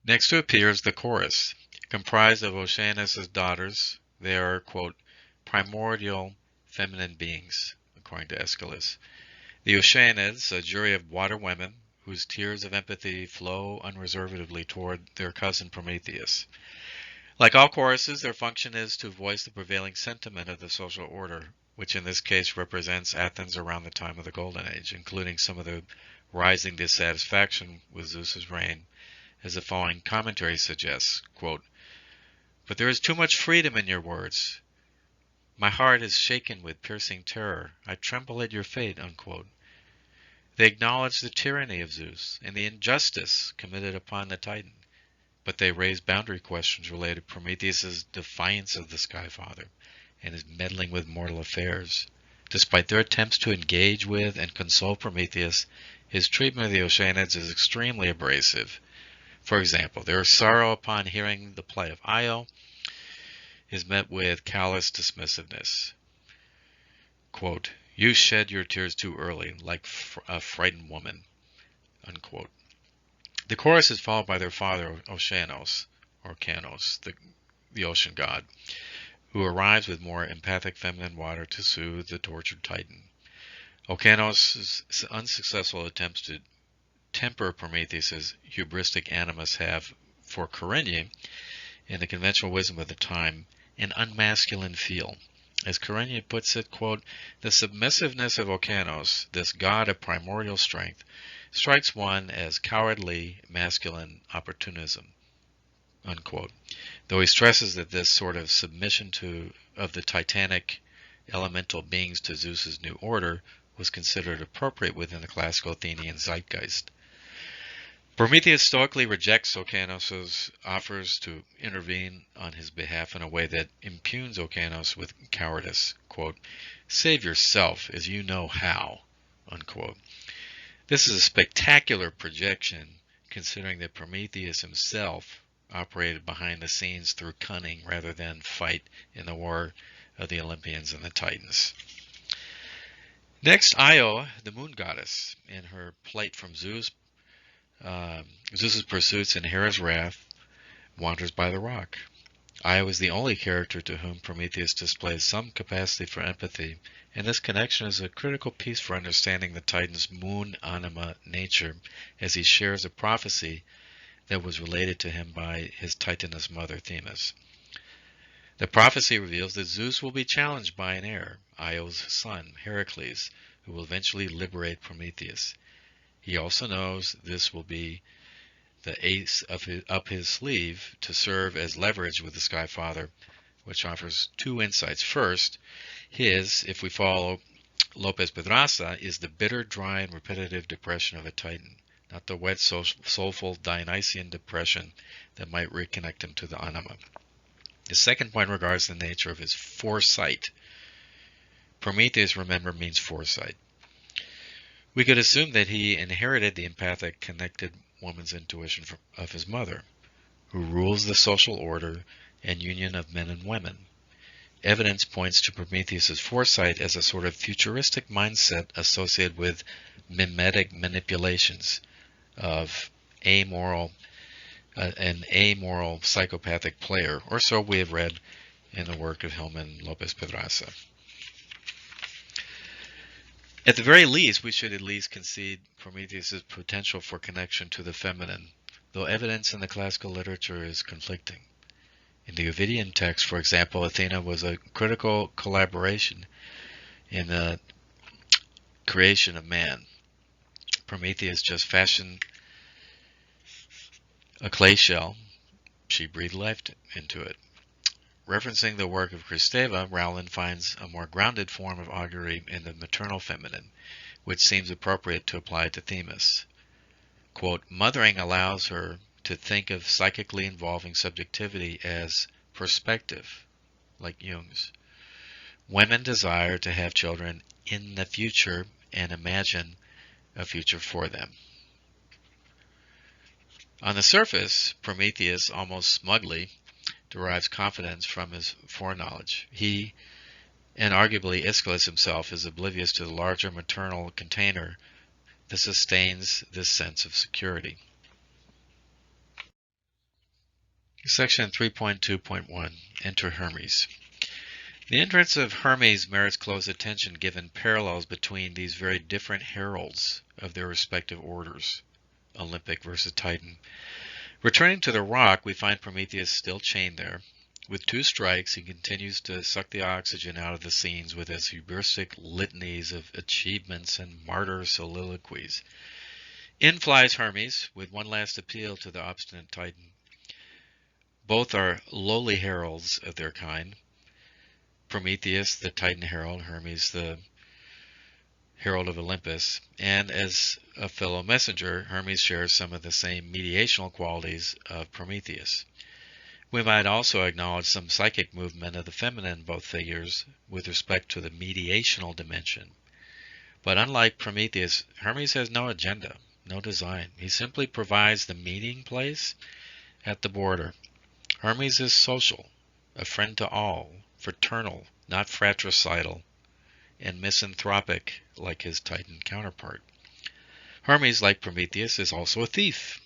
Next to appears the chorus, comprised of Oceanus' daughters. They are, quote, primordial feminine beings, according to Aeschylus. The Oceanids, a jury of water women, whose tears of empathy flow unreservedly toward their cousin Prometheus. Like all choruses, their function is to voice the prevailing sentiment of the social order, which in this case represents Athens around the time of the Golden Age, including some of the rising dissatisfaction with Zeus's reign, as the following commentary suggests, quote, "But there is too much freedom in your words. My heart is shaken with piercing terror. I tremble at your fate," unquote. They acknowledge the tyranny of Zeus and the injustice committed upon the Titan, but they raise boundary questions related to Prometheus' defiance of the Sky Father and his meddling with mortal affairs. Despite their attempts to engage with and console Prometheus, his treatment of the Oceanids is extremely abrasive. For example, their sorrow upon hearing the plight of Io is met with callous dismissiveness. Quote, "You shed your tears too early, like a frightened woman," unquote. The chorus is followed by their father, Oceanos, or Canos, the ocean god, who arrives with more empathic feminine water to soothe the tortured Titan. Oceanos' unsuccessful attempts to temper Prometheus' hubristic animus have, for Corinne, in the conventional wisdom of the time, an unmasculine feel. As Corinne puts it, quote, "The submissiveness of Oceanos, this god of primordial strength, strikes one as cowardly masculine opportunism," unquote. Though he stresses that this sort of submission of the titanic elemental beings to Zeus's new order was considered appropriate within the classical Athenian zeitgeist. Prometheus stoically rejects Oceanos' offers to intervene on his behalf in a way that impugns Oceanos with cowardice. Quote, "Save yourself as you know how," unquote. This is a spectacular projection, considering that Prometheus himself operated behind the scenes through cunning rather than fight in the war of the Olympians and the Titans. Next, Io, the moon goddess, in her plight from Zeus's pursuits and Hera's wrath, wanders by the rock. Io is the only character to whom Prometheus displays some capacity for empathy, and this connection is a critical piece for understanding the Titan's moon anima nature, as he shares a prophecy that was related to him by his Titaness mother Themis. The prophecy reveals that Zeus will be challenged by an heir, Io's son, Heracles, who will eventually liberate Prometheus. He also knows this will be the ace up his sleeve to serve as leverage with the Sky Father, which offers two insights. First, his, if we follow López-Pedraza, is the bitter, dry, and repetitive depression of a Titan, not the wet, soulful Dionysian depression that might reconnect him to the anima. The second point regards the nature of his foresight. Prometheus, remember, means foresight. We could assume that he inherited the empathic, connected woman's intuition of his mother, who rules the social order and union of men and women. Evidence points to Prometheus' foresight as a sort of futuristic mindset associated with mimetic manipulations of an amoral psychopathic player, or so we have read in the work of Hillman López-Pedraza. At the very least, we should at least concede Prometheus' potential for connection to the feminine, though evidence in the classical literature is conflicting. In the Ovidian text, for example, Athena was a critical collaboration in the creation of man. Prometheus just fashioned a clay shell. She breathed life into it. Referencing the work of Kristeva, Rowland finds a more grounded form of augury in the maternal feminine, which seems appropriate to apply to Themis. Quote, "Mothering allows her to think of psychically involving subjectivity as perspective, like Jung's. Women desire to have children in the future and imagine a future for them." On the surface, Prometheus, almost smugly, derives confidence from his foreknowledge. He, and arguably Aeschylus himself, is oblivious to the larger maternal container that sustains this sense of security. Section 3.2.1 Enter Hermes. The entrance of Hermes merits close attention given parallels between these very different heralds of their respective orders, Olympic versus Titan. Returning to the rock, we find Prometheus still chained there. With 2 strikes, he continues to suck the oxygen out of the scenes with his hubristic litanies of achievements and martyr soliloquies. In flies Hermes, with one last appeal to the obstinate Titan. Both are lowly heralds of their kind. Prometheus, the Titan herald, Hermes, the herald of Olympus, and as a fellow messenger, Hermes shares some of the same mediational qualities of Prometheus. We might also acknowledge some psychic movement of the feminine in both figures with respect to the mediational dimension. But unlike Prometheus, Hermes has no agenda, no design. He simply provides the meeting place at the border. Hermes is social, a friend to all, fraternal, not fratricidal, and misanthropic like his Titan counterpart. Hermes, like Prometheus, is also a thief.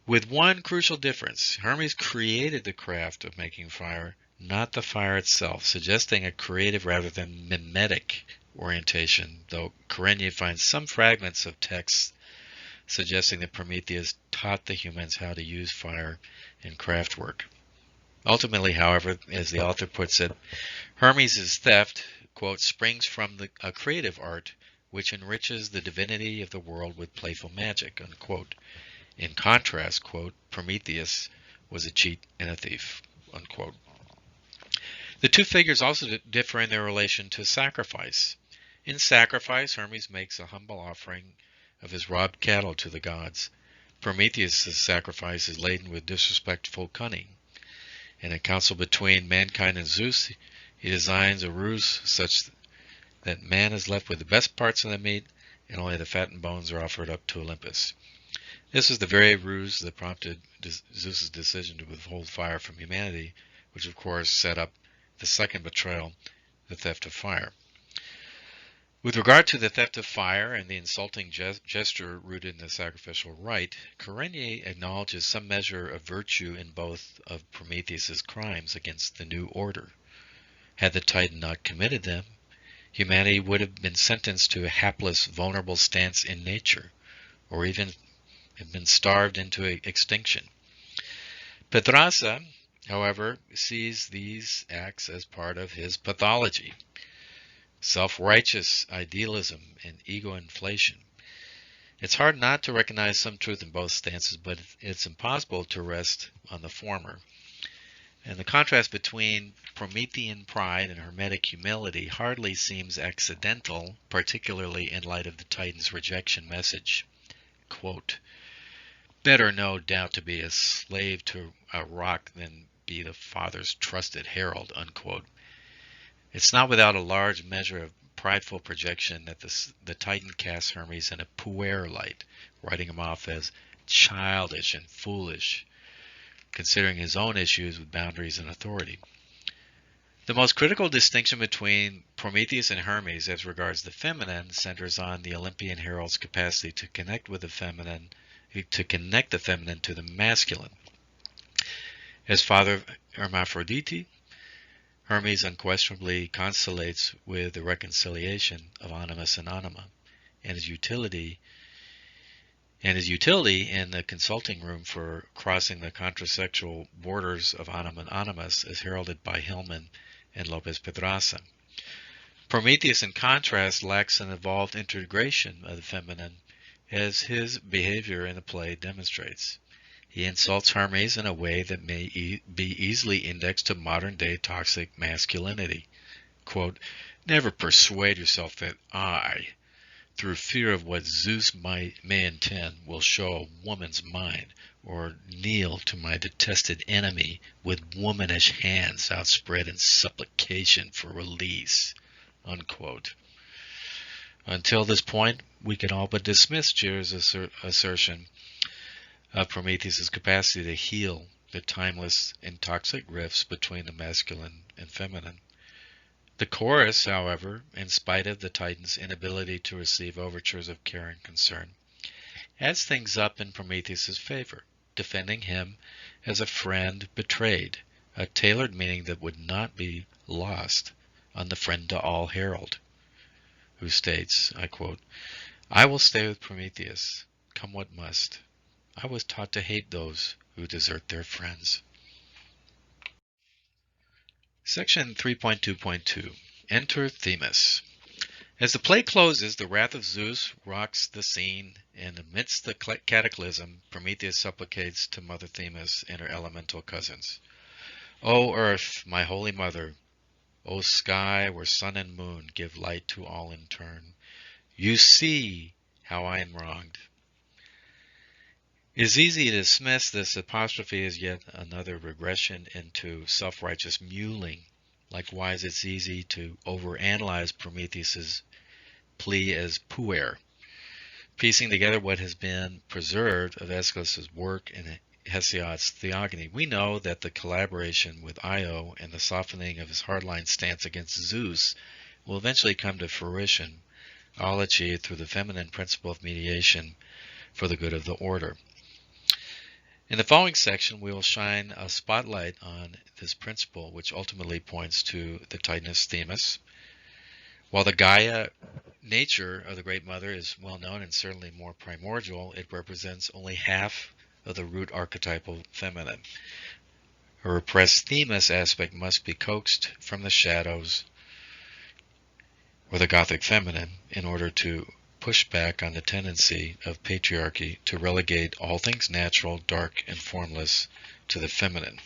With one crucial difference, Hermes created the craft of making fire, not the fire itself, suggesting a creative rather than mimetic orientation, though Kouretes finds some fragments of texts suggesting that Prometheus taught the humans how to use fire in craft work. Ultimately, however, as the author puts it, Hermes' theft, quote, springs from a creative art which enriches the divinity of the world with playful magic, unquote. In contrast, quote, Prometheus was a cheat and a thief, unquote. The 2 figures also differ in their relation to sacrifice. In sacrifice, Hermes makes a humble offering of his robbed cattle to the gods. Prometheus' sacrifice is laden with disrespectful cunning. In a council between mankind and Zeus, he designs a ruse such that man is left with the best parts of the meat and only the fat and bones are offered up to Olympus. This is the very ruse that prompted Zeus's decision to withhold fire from humanity, which of course set up the second betrayal, the theft of fire. With regard to the theft of fire and the insulting gesture rooted in the sacrificial rite, Kouretes acknowledges some measure of virtue in both of Prometheus's crimes against the new order. Had the Titan not committed them, humanity would have been sentenced to a hapless, vulnerable stance in nature, or even have been starved into extinction. Pedraza, however, sees these acts as part of his pathology. Self-righteous idealism and ego inflation. It's hard not to recognize some truth in both stances, but it's impossible to rest on the former. And the contrast between Promethean pride and Hermetic humility hardly seems accidental, particularly in light of the Titan's rejection message. Quote, better no doubt to be a slave to a rock than be the Father's trusted herald, unquote. It's not without a large measure of prideful projection that the Titan casts Hermes in a puer light, writing him off as childish and foolish, considering his own issues with boundaries and authority. The most critical distinction between Prometheus and Hermes as regards the feminine centers on the Olympian herald's capacity to connect with the feminine, to connect the feminine to the masculine. As father of Hermaphrodite, Hermes unquestionably constellates with the reconciliation of animus and anima, and his utility in the consulting room for crossing the contrasexual borders of anima and animus is heralded by Hillman and López-Pedraza. Prometheus, in contrast, lacks an evolved integration of the feminine, as his behavior in the play demonstrates. He insults Hermes in a way that may be easily indexed to modern-day toxic masculinity. Quote, never persuade yourself that I, through fear of what Zeus may intend, will show a woman's mind, or kneel to my detested enemy with womanish hands outspread in supplication for release. Unquote. Until this point, we can all but dismiss Cheer's assertion of Prometheus' capacity to heal the timeless and toxic rifts between the masculine and feminine. The chorus, however, in spite of the Titan's inability to receive overtures of care and concern, adds things up in Prometheus' favor. defending him as a friend betrayed, a tailored meaning that would not be lost on the friend to all Herald, who states, I quote, "I will stay with Prometheus, come what must. I was taught to hate those who desert their friends." Section 3.2.2. Enter Themis. As the play closes, the wrath of Zeus rocks the scene, and amidst the cataclysm, Prometheus supplicates to Mother Themis and her elemental cousins. "O Earth, my holy mother, O sky where sun and moon give light to all in turn, you see how I am wronged." It is easy to dismiss this apostrophe as yet another regression into self-righteous mewling. Likewise, it's easy to overanalyze Prometheus's plea as puer, piecing together what has been preserved of Aeschylus's work in Hesiod's Theogony. We know that the collaboration with Io and the softening of his hardline stance against Zeus will eventually come to fruition, all achieved through the feminine principle of mediation for the good of the order. In the following section, we will shine a spotlight on this principle, which ultimately points to the Titaness Themis. While the Gaia nature of the Great Mother is well known and certainly more primordial, it represents only half of the root archetypal feminine. Her repressed Themis aspect must be coaxed from the shadows or the Gothic feminine in order to push back on the tendency of patriarchy to relegate all things natural, dark, and formless to the feminine.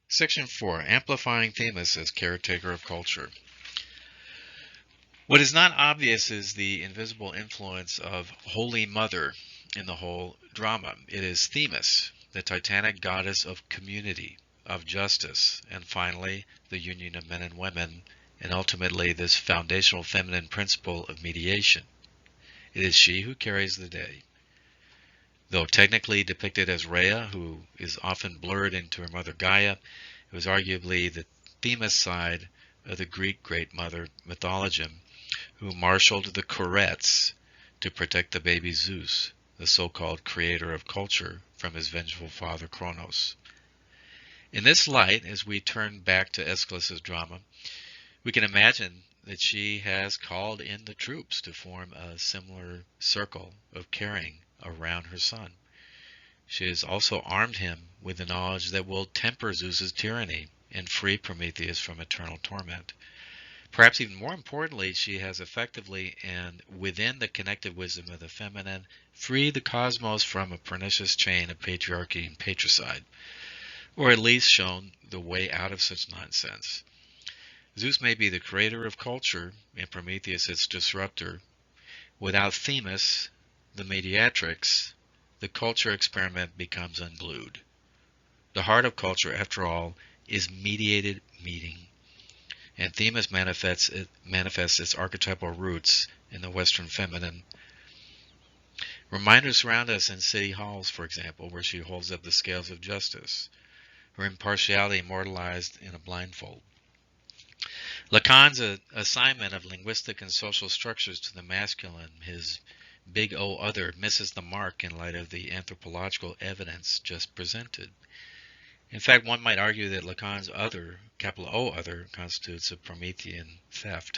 Section 4. Amplifying Themis as caretaker of culture. What is not obvious is the invisible influence of Holy Mother in the whole drama. It is Themis, the titanic goddess of community, of justice, and finally the union of men and women, and ultimately this foundational feminine principle of mediation. It is she who carries the day. Though technically depicted as Rhea, who is often blurred into her mother Gaia, it was arguably the Themis side of the Greek Great Mother mythology who marshaled the kouretes to protect the baby Zeus, the so-called creator of culture, from his vengeful father Kronos. In this light, as we turn back to Aeschylus's drama, we can imagine that she has called in the troops to form a similar circle of caring around her son. She has also armed him with the knowledge that will temper Zeus's tyranny and free Prometheus from eternal torment. Perhaps even more importantly, she has effectively and within the connected wisdom of the feminine freed the cosmos from a pernicious chain of patriarchy and patricide, or at least shown the way out of such nonsense. Zeus may be the creator of culture and Prometheus its disruptor. Without Themis, the mediatrix, the culture experiment becomes unglued. The heart of culture, after all, is mediated meeting, and Themis manifests its archetypal roots in the Western feminine. Reminders surround us in city halls, for example, where she holds up the scales of justice, her impartiality immortalized in a blindfold. Lacan's assignment of linguistic and social structures to the masculine, his big O other, misses the mark in light of the anthropological evidence just presented. In fact, one might argue that Lacan's other, capital O other, constitutes a Promethean theft.